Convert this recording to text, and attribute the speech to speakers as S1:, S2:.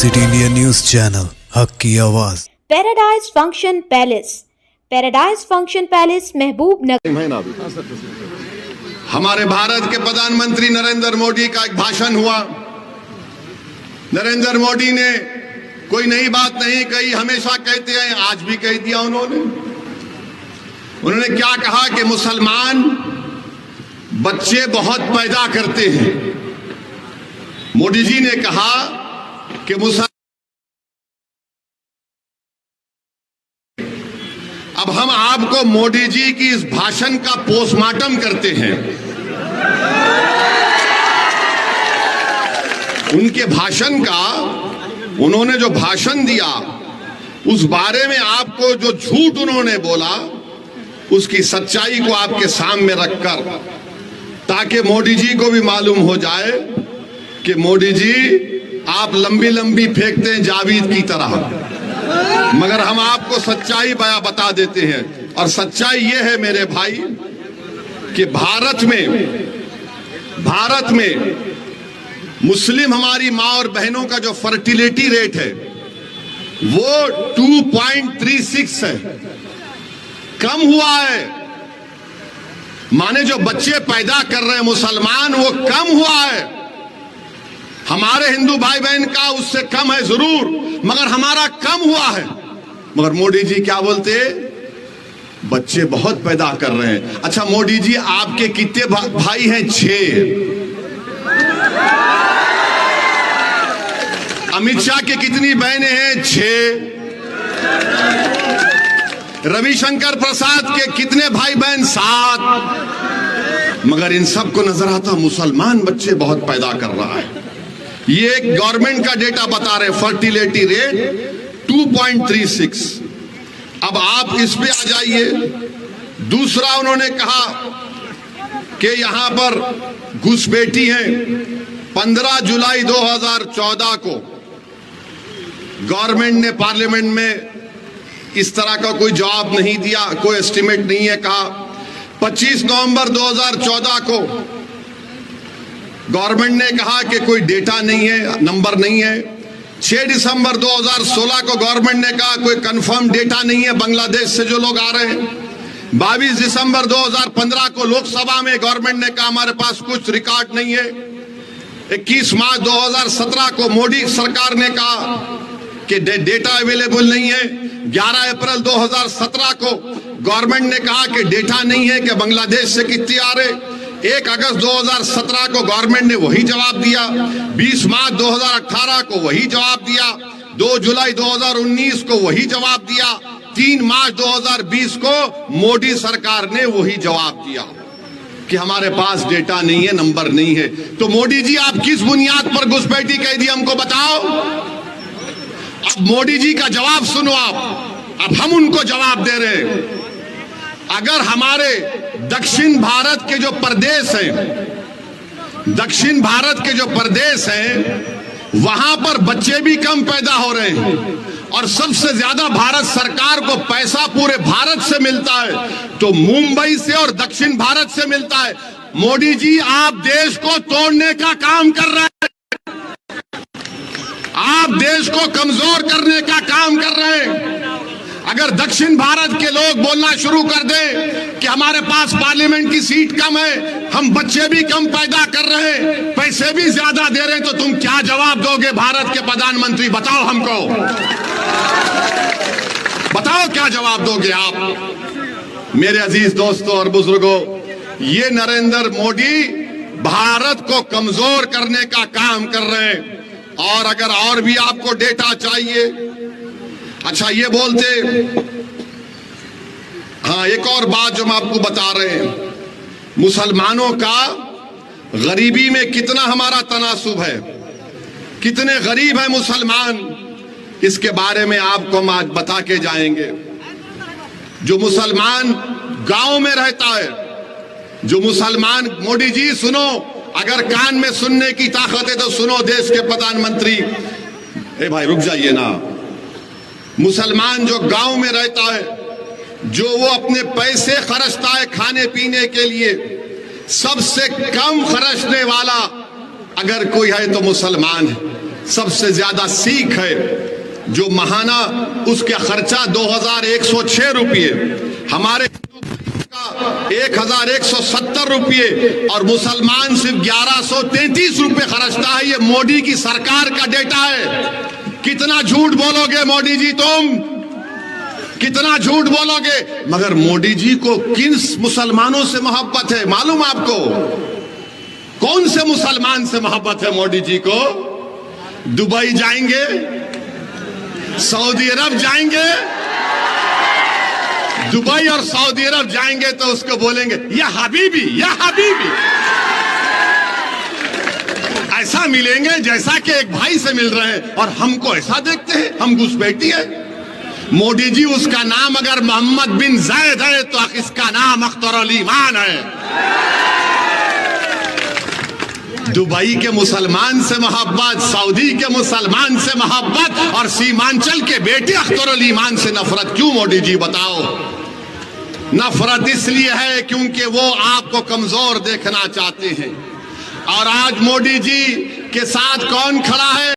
S1: City India news channel, हक की आवाज।
S2: Paradise function palace, paradise function palace महबूब नगर।
S3: हमारे भारत के प्रधानमंत्री नरेंद्र मोदी का एक भाषण हुआ। नरेंद्र मोदी ने कोई नई बात नहीं कही, हमेशा कहते हैं, आज भी कह दिया उन्होंने क्या कहा कि मुसलमान बच्चे बहुत पैदा करते हैं। मोदी जी ने कहा कि अब हम आपको मोदी जी की इस भाषण का पोस्टमार्टम करते हैं। उनके भाषण का, उन्होंने जो भाषण दिया उस बारे में आपको जो झूठ उन्होंने बोला उसकी सच्चाई को आपके सामने रखकर, ताकि मोदी जी को भी मालूम हो जाए कि मोदी जी आप लंबी लंबी फेंकते हैं जावेद की तरह, मगर हम आपको सच्चाई बता देते हैं। और सच्चाई ये है मेरे भाई कि भारत में मुस्लिम हमारी माँ और बहनों का जो फर्टिलिटी रेट है वो 2.36 है, कम हुआ है। माने जो बच्चे पैदा कर रहे हैं मुसलमान, वो कम हुआ है। हमारे हिंदू भाई बहन का उससे कम है जरूर, मगर हमारा कम हुआ है। मगर मोदी जी क्या बोलते, बच्चे बहुत पैदा कर रहे हैं। अच्छा मोदी जी, आपके कितने भाई हैं? 6। अमित शाह के कितनी बहनें हैं? 6। रविशंकर प्रसाद के कितने भाई बहन? 7। मगर इन सबको नजर आता मुसलमान बच्चे बहुत पैदा कर रहा है। ये एक गवर्नमेंट का डेटा बता रहे, फर्टिलिटी रेट 2.36। अब आप इस पे आ जाइए। दूसरा उन्होंने कहा कि यहां पर घुसपैठी है। 15 जुलाई 2014 को गवर्नमेंट ने पार्लियामेंट में इस तरह का कोई जवाब नहीं दिया, कोई एस्टिमेट नहीं है। कहा 25 नवंबर 2014 को गवर्नमेंट ने कहा कि कोई डेटा नहीं है, नंबर नहीं है। 6 दिसंबर 2016 को गवर्नमेंट ने कहा कोई कंफर्म डेटा नहीं है बांग्लादेश से जो लोग आ रहे हैं। 22 दिसंबर 2015 को लोकसभा में गवर्नमेंट ने कहा हमारे पास कुछ रिकॉर्ड नहीं है। 21 मार्च 2017 को मोदी सरकार ने कहा कि डेटा अवेलेबल नहीं है। 11 अप्रैल 2017 को गवर्नमेंट ने कहा कि डेटा नहीं है कि बांग्लादेश से कितने आ रहे। 1 अगस्त 2017 को गवर्नमेंट ने वही जवाब दिया। 20 मार्च 2018 को वही जवाब दिया। 2 जुलाई 2019 को वही जवाब दिया। 3 मार्च 2020 को मोदी सरकार ने वही जवाब दिया कि हमारे पास डेटा नहीं है, नंबर नहीं है। तो मोदी जी, आप किस बुनियाद पर घुसपैठी कह दी हमको बताओ। अब मोदी जी का जवाब सुनो आप। अब हम उनको जवाब दे रहे हैं। अगर हमारे दक्षिण भारत के जो प्रदेश हैं, वहां पर बच्चे भी कम पैदा हो रहे हैं और सबसे ज्यादा भारत सरकार को पैसा पूरे भारत से मिलता है, तो मुंबई से और दक्षिण भारत से मिलता है। मोदी जी, आप देश को तोड़ने का काम कर रहे हैं, आप देश को कमजोर करने का काम कर रहे हैं। अगर दक्षिण भारत के लोग बोलना शुरू कर दें कि हमारे पास पार्लियामेंट की सीट कम है, हम बच्चे भी कम पैदा कर रहे हैं, पैसे भी ज्यादा दे रहे हैं, तो तुम क्या जवाब दोगे भारत के प्रधानमंत्री? बताओ हमको, बताओ क्या जवाब दोगे आप? मेरे अजीज दोस्तों और बुजुर्गों, ये नरेंद्र मोदी भारत को कमजोर करने का काम कर रहे हैं। और अगर और भी आपको डेटा चाहिए, अच्छा ये बोलते, हाँ एक और बात जो हम आपको बता रहे हैं, मुसलमानों का गरीबी में कितना हमारा तनासुब है, कितने गरीब है मुसलमान, इसके बारे में आपको हम आज बता के जाएंगे। जो मुसलमान गांव में रहता है, जो मुसलमान, मोदी जी सुनो, अगर कान में सुनने की ताकत है तो सुनो देश के प्रधानमंत्री। ए भाई रुक जाइए ना। मुसलमान जो गांव में रहता है, जो वो अपने पैसे खर्चता है खाने पीने के लिए, सबसे कम खर्चने वाला अगर कोई है तो मुसलमान है। सबसे ज्यादा सिख है, जो महाना उसका खर्चा 2106 रुपये, हमारे 1170 रुपये और मुसलमान सिर्फ 1133 रुपये खर्चता है। ये मोदी की सरकार का डेटा है। कितना झूठ बोलोगे मोदी जी, तुम कितना झूठ बोलोगे? मगर मोदी जी को किन मुसलमानों से मोहब्बत है मालूम आपको? कौन से मुसलमान से मोहब्बत है मोदी जी को? दुबई जाएंगे, सऊदी अरब जाएंगे, दुबई और सऊदी अरब जाएंगे तो उसको बोलेंगे या हबीबी, या हबीबी। ऐसा मिलेंगे जैसा कि एक भाई से मिल रहे हैं, और हमको ऐसा देखते हैं, हम घुसपैठी है। मोदी जी उसका नाम अगर मोहम्मद बिन जायद है तो इसका नाम अख्तर ईमान है। दुबई के मुसलमान से मोहब्बत, सऊदी के मुसलमान से मोहब्बत और सीमांचल के बेटे अख्तर ईमान से नफरत क्यों मोदी जी बताओ? नफरत इसलिए है क्योंकि वो आपको कमजोर देखना चाहते हैं। और आज मोदी जी के साथ कौन खड़ा है?